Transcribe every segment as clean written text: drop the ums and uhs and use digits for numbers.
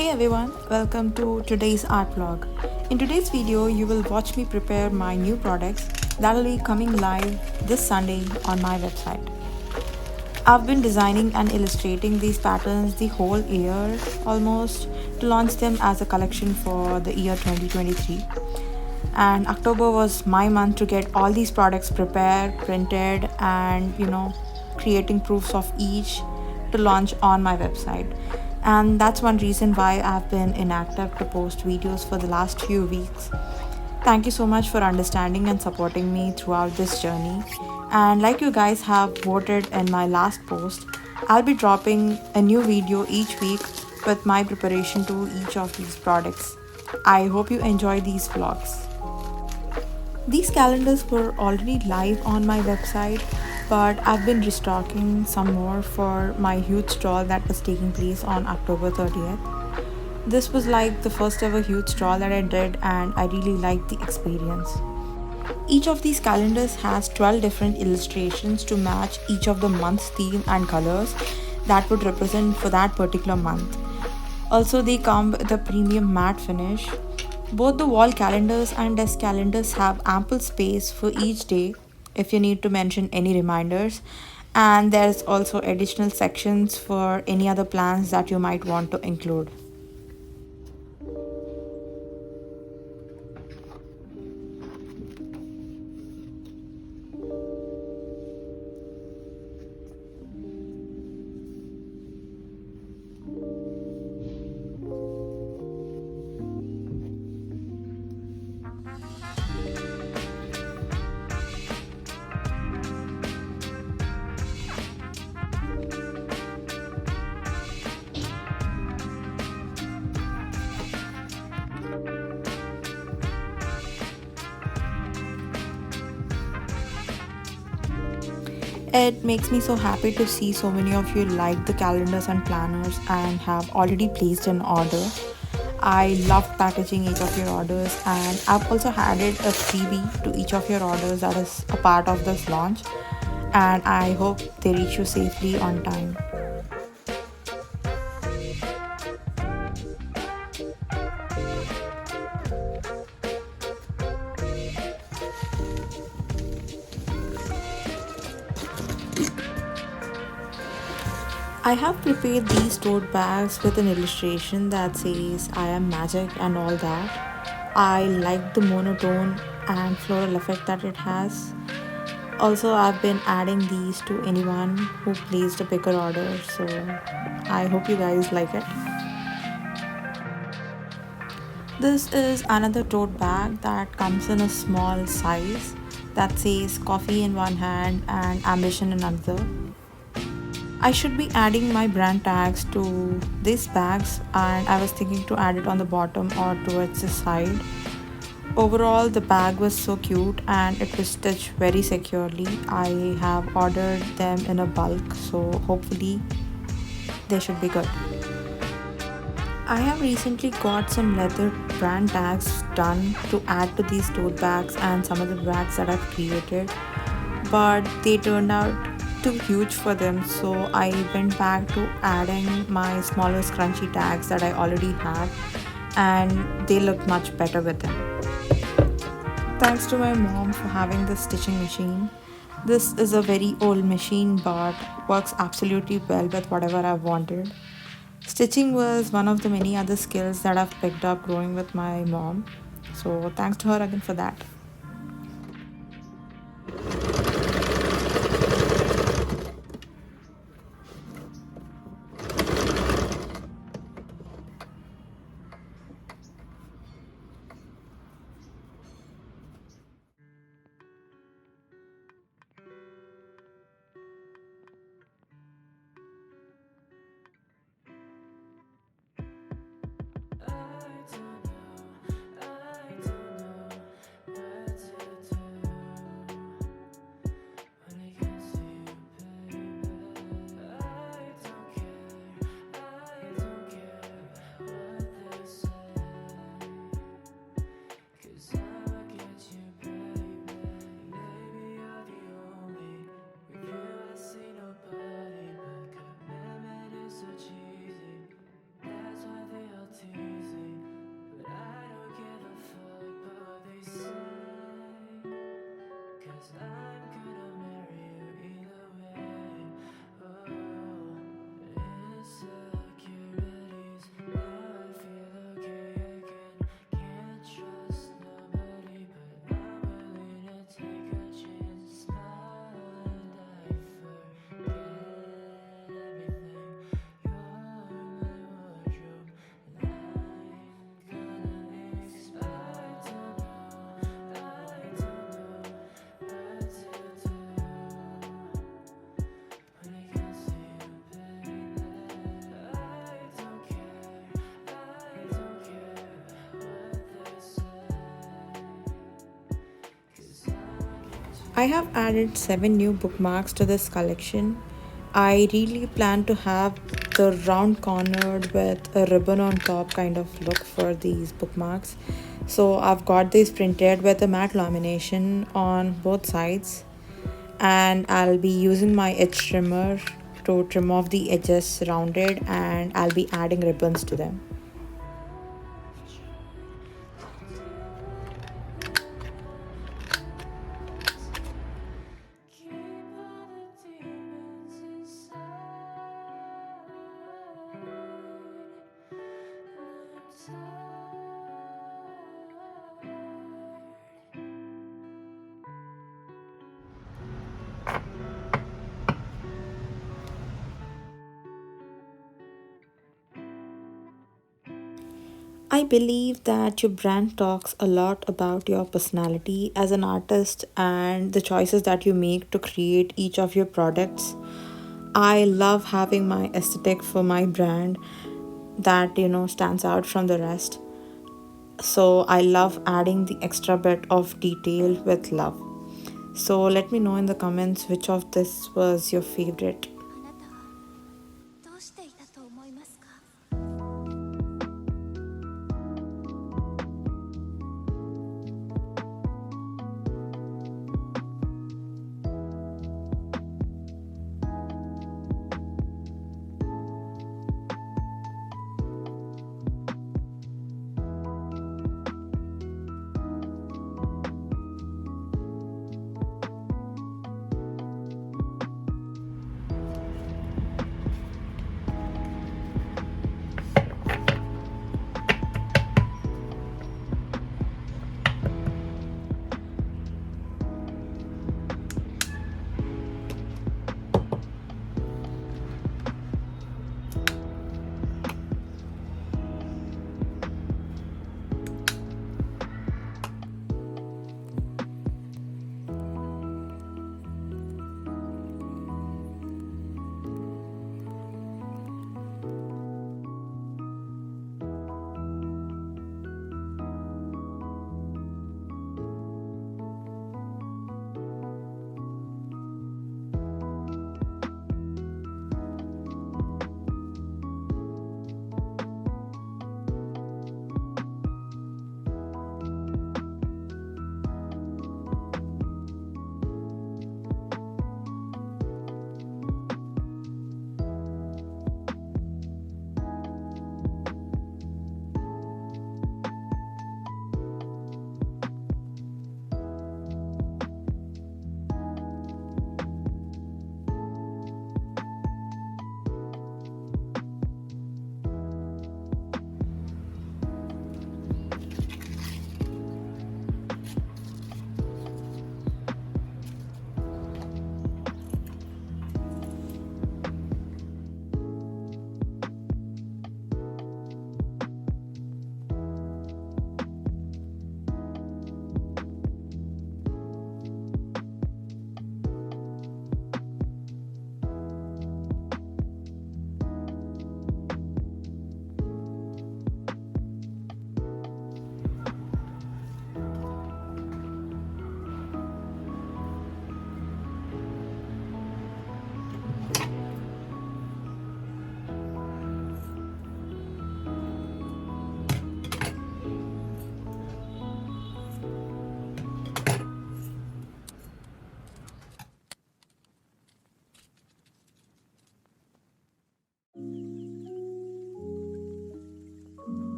Hey everyone, welcome to today's art vlog. In today's video, you will watch me prepare my new products that will be coming live this Sunday on my website. I've been designing and illustrating these patterns the whole year almost to launch them as a collection for the year 2023. And October was my month to get all these products prepared, printed, and creating proofs of each to launch on my website. And that's one reason why I've been inactive to post videos for the last few weeks. Thank you so much for understanding and supporting me throughout this journey. And like you guys have voted in my last post, I'll be dropping a new video each week with my preparation to each of these products. I hope you enjoy these vlogs. These calendars were already live on my website, but I've been restocking some more for my huge stall that was taking place on October 30th. This was like the first ever huge stall that I did, and I really liked the experience. Each of these calendars has 12 different illustrations to match each of the month's theme and colors that would represent for that particular month. Also, they come with a premium matte finish. Both the wall calendars and desk calendars have ample space for each day if you need to mention any reminders, and there's also additional sections for any other plans that you might want to include. It makes me so happy to see so many of you like the calendars and planners and have already placed an order. I loved packaging each of your orders, and I've also added a freebie to each of your orders that is a part of this launch, and I hope they reach you safely on time. I have prepared these tote bags with an illustration that says I am magic and all that. I like the monotone and floral effect that it has. Also, I've been adding these to anyone who placed a bigger order, so I hope you guys like it. This is another tote bag that comes in a small size that says coffee in one hand and ambition in another. I should be adding my brand tags to these bags, and I was thinking to add it on the bottom or towards the side. Overall, the bag was so cute and it was stitched very securely. I have ordered them in a bulk, so hopefully they should be good. I have recently got some leather brand tags done to add to these tote bags and some of the bags that I've created, but they turned out too huge for them, so I went back to adding my smaller scrunchy tags that I already had, and they look much better with them. Thanks to my mom for having this stitching machine. This is a very old machine but works absolutely well with whatever I've wanted. Stitching was one of the many other skills that I've picked up growing with my mom. So thanks to her again for that. I have added 7 new bookmarks to this collection. I really plan to have the round cornered with a ribbon on top kind of look for these bookmarks. So I've got these printed with a matte lamination on both sides, and I'll be using my edge trimmer to trim off the edges rounded, and I'll be adding ribbons to them. I believe that your brand talks a lot about your personality as an artist and the choices that you make to create each of your products. I love having my aesthetic for my brand that stands out from the rest. So I love adding the extra bit of detail with love. So let me know in the comments which of this was your favorite. あなたはどうしていたと思いますか？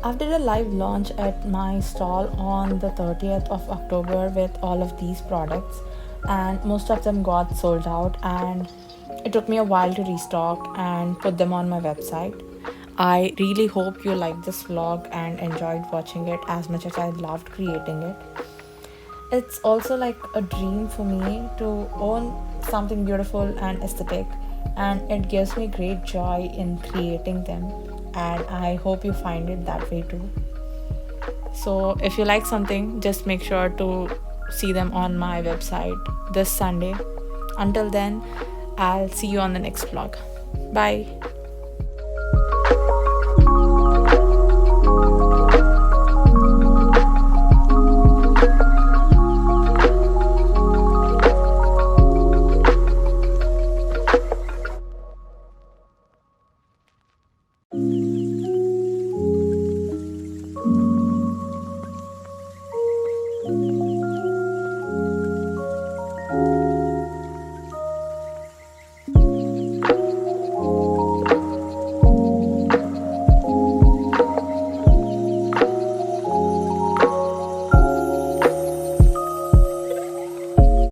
I've did a live launch at my stall on the 30th of October with all of these products, and most of them got sold out, and it took me a while to restock and put them on my website. I really hope you liked this vlog and enjoyed watching it as much as I loved creating it. It's also like a dream for me to own something beautiful and aesthetic, and it gives me great joy in creating them, and I hope you find it that way too. So if you like something, just make sure to see them on my website this Sunday. Until then, I'll see you on the next vlog. Bye.